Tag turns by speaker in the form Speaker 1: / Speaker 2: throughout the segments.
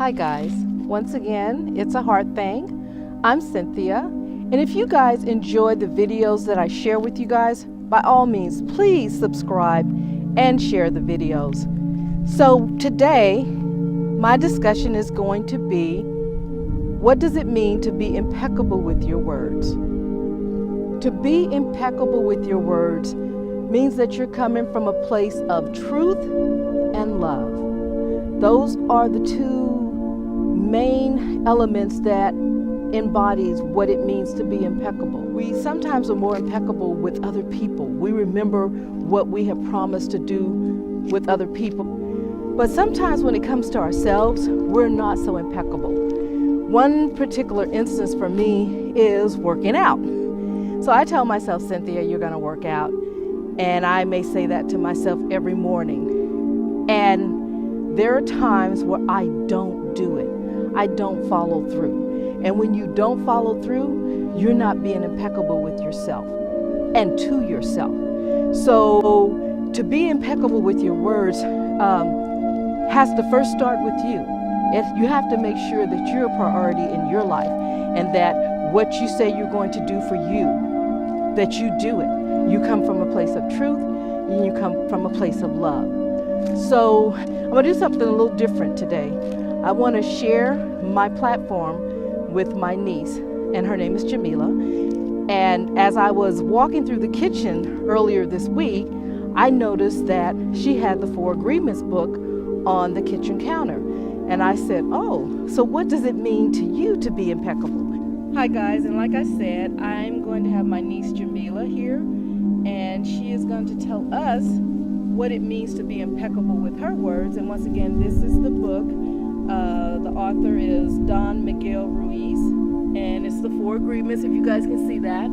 Speaker 1: Hi guys, once again, it's a Heartthang. I'm Cynthia, and if you guys enjoy the videos that I share with you guys, by all means, please subscribe and share the videos. So today, my discussion is going to be, what does it mean to be impeccable with your words? To be impeccable with your words means that you're coming from a place of truth and love. Those are the two main elements that embodies what it means to be impeccable. We sometimes are more impeccable with other people. We remember what we have promised to do with other people. But sometimes when it comes to ourselves, we're not so impeccable. One particular instance for me is working out. So I tell myself, Cynthia, you're gonna work out. And I may say that to myself every morning. And there are times where I don't do it. I don't follow through. And when you don't follow through, you're not being impeccable with yourself and to yourself. So to be impeccable with your words has to first start with you. You have to make sure that you're a priority in your life and that what you say you're going to do for you, that you do it. You come from a place of truth and you come from a place of love. So I'm going to do something a little different today. I want to share my platform with my niece, and her name is Jamila. And as I was walking through the kitchen earlier this week, I noticed that she had the 4 Agreements book on the kitchen counter. And I said, oh, so what does it mean to you to be impeccable? Hi guys, and like I said, I'm going to have my niece Jamila here, and she is going to tell us what it means to be impeccable with her words. And once again, this is the book. The author is Don Miguel Ruiz, and it's the 4 Agreements, if you guys can see that.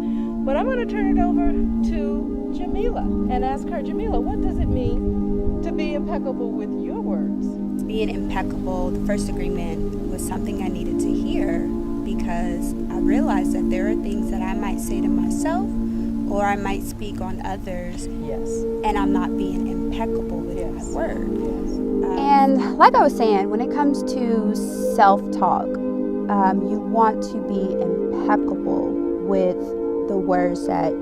Speaker 1: But I'm going to turn it over to Jamila and ask her, Jamila, what does it mean to be impeccable with your words?
Speaker 2: Being impeccable, the first agreement was something I needed to hear, because I realized that there are things that I might say to myself or I might speak on others,
Speaker 1: Yes.
Speaker 2: and I'm not being impeccable with my word.
Speaker 1: Yes.
Speaker 3: And like I was saying, when it comes to self-talk, you want to be impeccable with the words that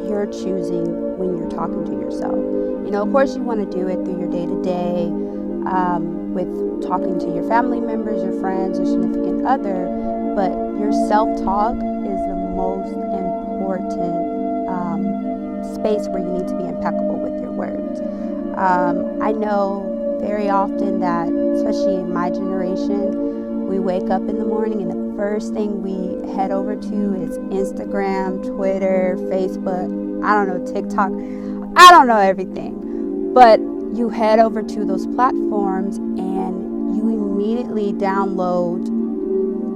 Speaker 3: you're choosing when you're talking to yourself. You know, of course you want to do it through your day-to-day, with talking to your family members, your friends, your significant other, but your self-talk is the most important space where you need to be impeccable with your words. I know very often that, especially in my generation, we wake up in the morning and the first thing we head over to is Instagram, Twitter, Facebook, I don't know, TikTok, I don't know everything. But you head over to those platforms and you immediately download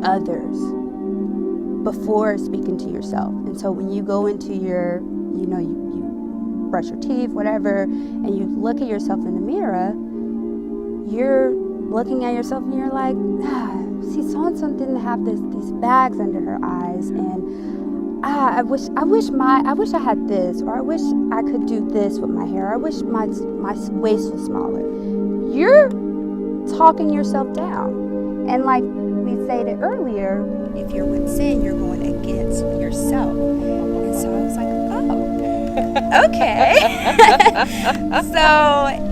Speaker 3: others before speaking to yourself. And so when you go into your, you brush your teeth, whatever, and you look at yourself in the mirror, you're looking at yourself and you're like, see, so-and-so didn't have these bags under her eyes, and I wish I had this, or I wish I could do this with my hair. I wish my waist was smaller. You're talking yourself down. And like we stated earlier,
Speaker 2: If you're with sin, you're going against yourself. And so I was like, oh, okay. So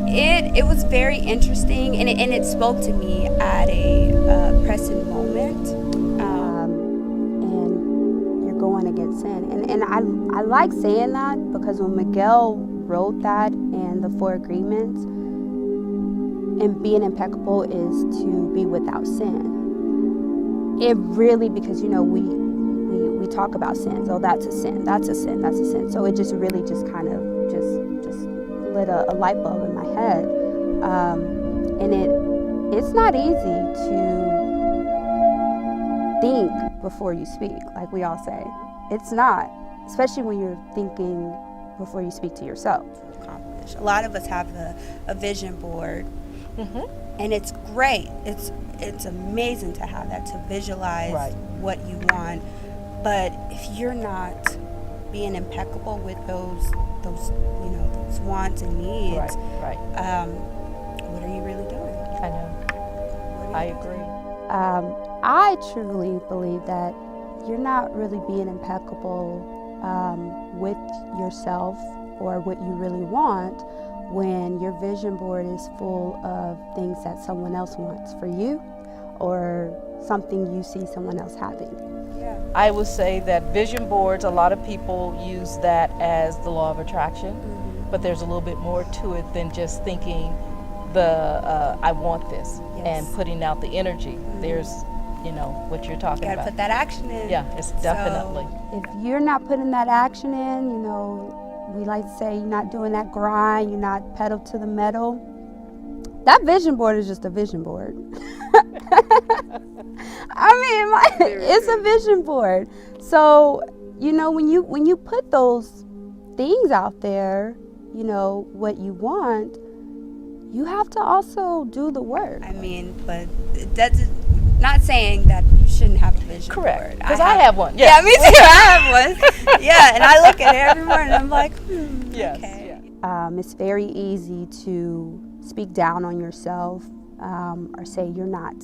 Speaker 2: it was very interesting, and it spoke to me at a pressing moment.
Speaker 3: and you're going against sin. And I like saying that, because when Miguel wrote that and the 4 Agreements, and being impeccable is to be without sin. It really, because we talk about sins. Oh, that's a sin. That's a sin. That's a sin. So it just really just kind of just lit a light bulb in my head. And it's not easy to think before you speak, like we all say. It's not, especially when you're thinking before you speak to yourself.
Speaker 2: A lot of us have a vision board, and it's great. It's amazing to have that, to visualize what you want. But if you're not being impeccable with those wants and needs, what are you really doing?
Speaker 1: I know. I agree.
Speaker 3: I truly believe that you're not really being impeccable with yourself or what you really want when your vision board is full of things that someone else wants for you or something you see someone else having.
Speaker 2: Yeah.
Speaker 1: I would say that vision boards, a lot of people use that as the law of attraction, but there's a little bit more to it than just thinking I want this and putting out the energy. There's, what you're talking
Speaker 2: Gotta
Speaker 1: about.
Speaker 2: put that action in.
Speaker 1: Yeah, it's definitely.
Speaker 3: If you're not putting that action in, we like to say you're not doing that grind, you're not pedal to the metal. That vision board is just a vision board. It's a vision board. So, when you put those things out there, what you want, you have to also do the work.
Speaker 2: But that's not saying that you shouldn't have a vision board.
Speaker 1: Correct. Because I have one.
Speaker 2: Yeah, me too. I have one. Yeah, and I look at it every morning and I'm like,
Speaker 1: yes.
Speaker 2: okay.
Speaker 1: Yeah.
Speaker 3: It's very easy to speak down on yourself or say you're not,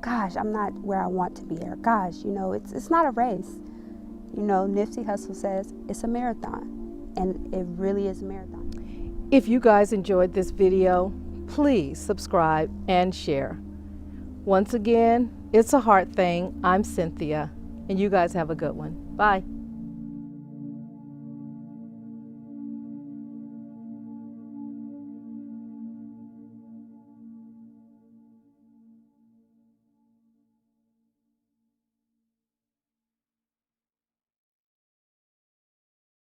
Speaker 3: gosh, I'm not where I want to be, or gosh, it's not a race. Nipsey Hussle says it's a marathon, and it really is a marathon.
Speaker 1: If you guys enjoyed this video, please subscribe and share. Once again, it's a Heartthang. I'm Cynthia, and you guys have a good one. Bye.